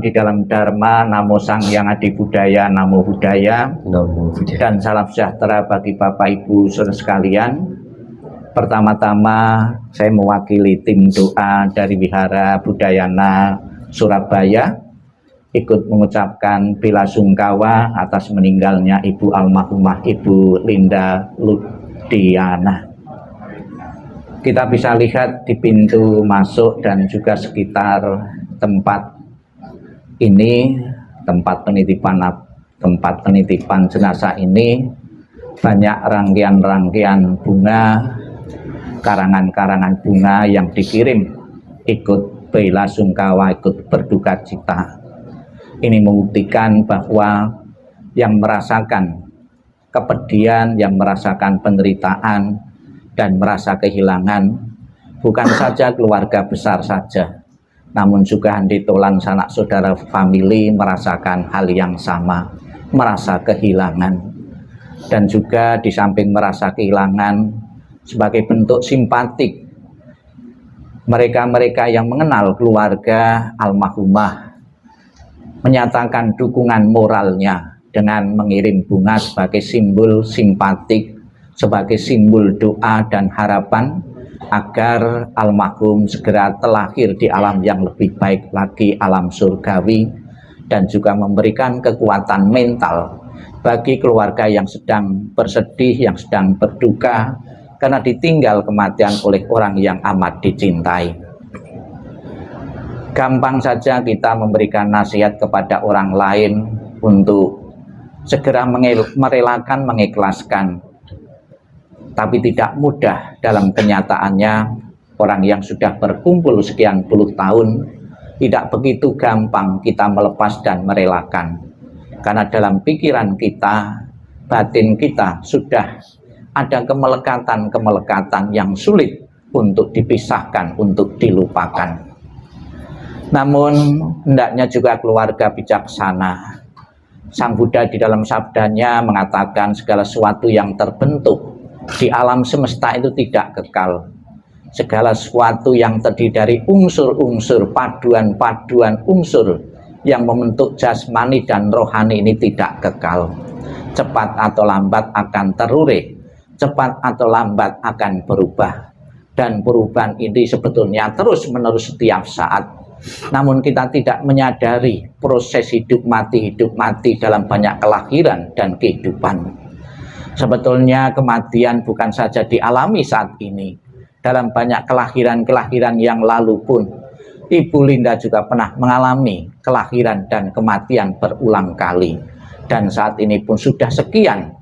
di dalam Dharma, Namo Sang Hyang Adi Budaya, Namo Buddhaya, dan salam sejahtera bagi Bapak Ibu saudara sekalian. Pertama-tama saya mewakili tim doa dari Wihara Budayana Surabaya ikut mengucapkan bela sungkawa atas meninggalnya Ibu almarhumah Ibu Linda Ludiana. Kita bisa lihat di pintu masuk dan juga sekitar tempat ini, tempat penitipan jenazah ini, banyak rangkaian-rangkaian bunga, karangan-karangan bunga yang dikirim ikut bela sungkawa, ikut berduka cita. Ini membuktikan bahwa yang merasakan kepedihan, yang merasakan penderitaan dan merasa kehilangan bukan saja keluarga besar saja, namun juga handitolan sanak saudara famili merasakan hal yang sama, merasa kehilangan. Dan juga di samping merasa kehilangan, sebagai bentuk simpatik mereka-mereka yang mengenal keluarga almarhumah menyatakan dukungan moralnya dengan mengirim bunga sebagai simbol simpatik, sebagai simbol doa dan harapan agar almarhum segera terlahir di alam yang lebih baik lagi, alam surgawi, dan juga memberikan kekuatan mental bagi keluarga yang sedang bersedih, yang sedang berduka karena ditinggal kematian oleh orang yang amat dicintai. Gampang saja kita memberikan nasihat kepada orang lain untuk segera merelakan, mengikhlaskan. Tapi tidak mudah dalam kenyataannya. Orang yang sudah berkumpul sekian puluh tahun, tidak begitu gampang kita melepas dan merelakan. Karena dalam pikiran kita, batin kita sudah ada kemelekatan-kemelekatan yang sulit untuk dipisahkan, untuk dilupakan. Namun hendaknya juga keluarga bijaksana. Sang Buddha di dalam sabdanya mengatakan segala sesuatu yang terbentuk di alam semesta itu tidak kekal. Segala sesuatu yang terdiri dari unsur-unsur, paduan-paduan unsur yang membentuk jasmani dan rohani ini tidak kekal. Cepat atau lambat akan terureh, cepat atau lambat akan berubah. Dan perubahan ini sebetulnya terus-menerus setiap saat. Namun kita tidak menyadari proses hidup mati dalam banyak kelahiran dan kehidupan. Sebetulnya kematian bukan saja dialami saat ini. Dalam banyak kelahiran-kelahiran yang lalu pun, Ibu Linda juga pernah mengalami kelahiran dan kematian berulang kali. Dan saat ini pun sudah sekian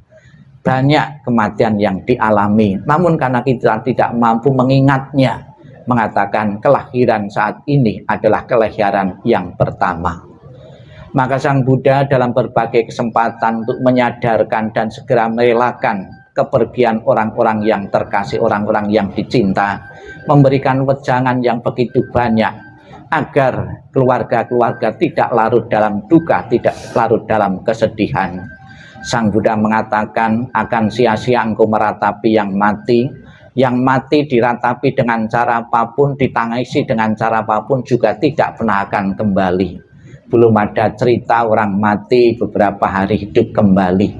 banyak kematian yang dialami. Namun karena kita tidak mampu mengingatnya, mengatakan kelahiran saat ini adalah kelahiran yang pertama. Maka Sang Buddha dalam berbagai kesempatan untuk menyadarkan dan segera merelakan kepergian orang-orang yang terkasih, orang-orang yang dicinta, memberikan wejangan yang begitu banyak agar keluarga-keluarga tidak larut dalam duka, tidak larut dalam kesedihan. Sang Buddha mengatakan akan sia-sia engkau meratapi yang mati diratapi dengan cara apapun, ditangisi dengan cara apapun juga tidak pernah akan kembali. Belum ada cerita orang mati beberapa hari hidup kembali.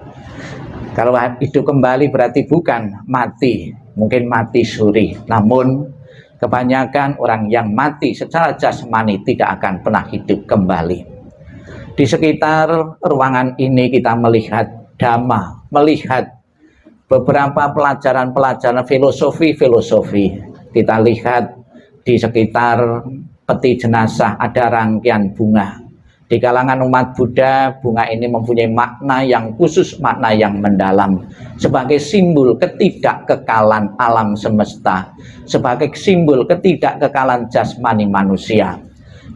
Kalau hidup kembali berarti bukan mati, mungkin mati suri. Namun kebanyakan orang yang mati secara jasmani tidak akan pernah hidup kembali. Di sekitar ruangan ini kita melihat dhamma, melihat beberapa pelajaran-pelajaran filosofi. Kita lihat di sekitar peti jenazah ada rangkaian bunga. Di kalangan umat Buddha, bunga ini mempunyai makna yang khusus, makna yang mendalam. Sebagai simbol ketidakkekalan alam semesta. Sebagai simbol ketidakkekalan jasmani manusia.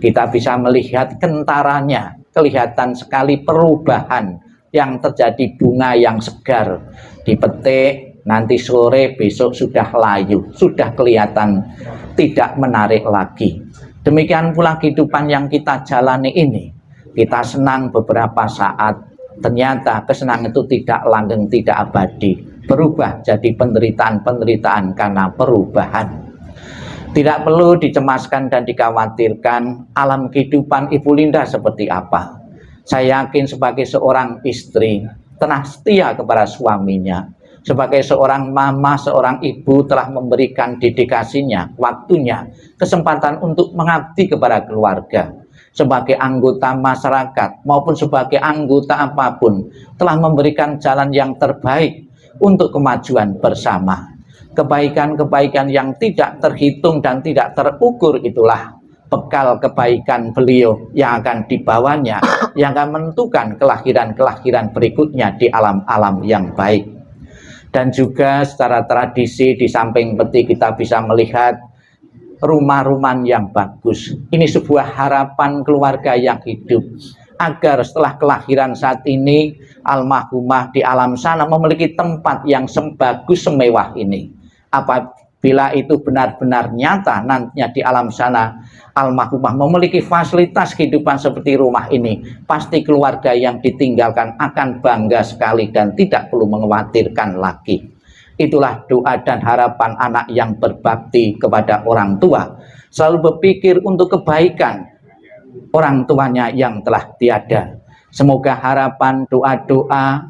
Kita bisa melihat kentaranya, kelihatan sekali perubahan yang terjadi bunga yang segar. Dipetik, nanti sore, besok sudah layu, sudah kelihatan tidak menarik lagi. Demikian pula kehidupan yang kita jalani ini. Kita senang beberapa saat, ternyata kesenangan itu tidak langgeng, tidak abadi. Berubah jadi penderitaan-penderitaan karena perubahan. Tidak perlu dicemaskan dan dikhawatirkan alam kehidupan Ibu Linda seperti apa. Saya yakin sebagai seorang istri telah setia kepada suaminya. Sebagai seorang mama, seorang ibu telah memberikan dedikasinya, waktunya, kesempatan untuk mengabdi kepada keluarga. Sebagai anggota masyarakat maupun sebagai anggota apapun telah memberikan jalan yang terbaik untuk kemajuan bersama. Kebaikan-kebaikan yang tidak terhitung dan tidak terukur itulah bekal kebaikan beliau yang akan dibawanya, yang akan menentukan kelahiran-kelahiran berikutnya di alam-alam yang baik. Dan juga secara tradisi di samping peti kita bisa melihat rumah-rumah yang bagus. Ini sebuah harapan keluarga yang hidup, agar setelah kelahiran saat ini almarhumah di alam sana memiliki tempat yang sebagus semewah ini. Apabila itu benar-benar nyata nantinya di alam sana almarhumah memiliki fasilitas kehidupan seperti rumah ini, pasti keluarga yang ditinggalkan akan bangga sekali dan tidak perlu mengkhawatirkan lagi. Itulah doa dan harapan anak yang berbakti kepada orang tua, selalu berpikir untuk kebaikan orang tuanya yang telah tiada. Semoga harapan doa-doa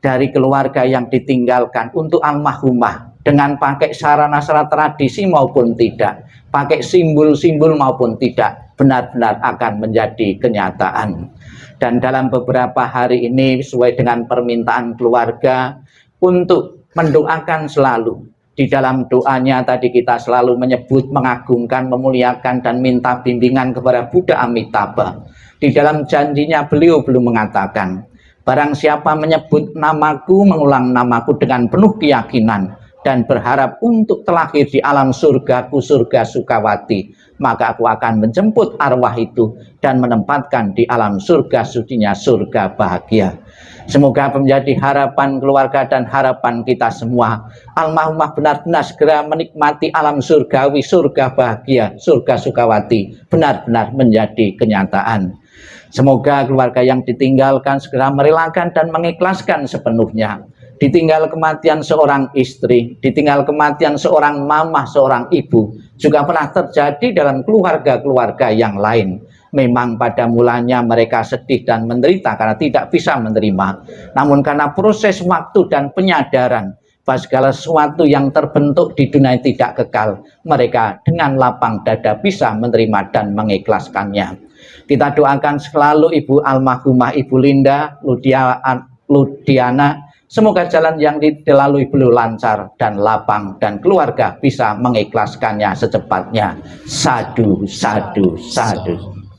dari keluarga yang ditinggalkan untuk almarhumah dengan pakai sarana-sarana tradisi maupun tidak, pakai simbol-simbol maupun tidak, benar-benar akan menjadi kenyataan. Dan dalam beberapa hari ini sesuai dengan permintaan keluarga untuk mendoakan selalu. Di dalam doanya tadi kita selalu menyebut, mengagungkan, memuliakan, dan minta bimbingan kepada Buddha Amitabha. Di dalam janjinya beliau belum mengatakan, barang siapa menyebut namaku, mengulang namaku dengan penuh keyakinan, dan berharap untuk terlahir di alam surgaku, surga Sukawati, maka aku akan menjemput arwah itu dan menempatkan di alam surga sucinya, surga bahagia. Semoga menjadi harapan keluarga dan harapan kita semua. Almarhumah benar-benar segera menikmati alam surgawi, surga bahagia, surga Sukawati, benar-benar menjadi kenyataan. Semoga keluarga yang ditinggalkan segera merelakan dan mengikhlaskan sepenuhnya. Ditinggal kematian seorang istri, ditinggal kematian seorang mama, seorang ibu, juga pernah terjadi dalam keluarga-keluarga yang lain. Memang pada mulanya mereka sedih dan menderita karena tidak bisa menerima. Namun karena proses waktu dan penyadaran bahwa segala sesuatu yang terbentuk di dunia tidak kekal, mereka dengan lapang dada bisa menerima dan mengikhlaskannya. Kita doakan selalu Ibu almarhumah Ibu Linda Ludiana, semoga jalan yang dilalui beliau lancar dan lapang dan keluarga bisa mengikhlaskannya secepatnya. Sadu, sadu, sadu.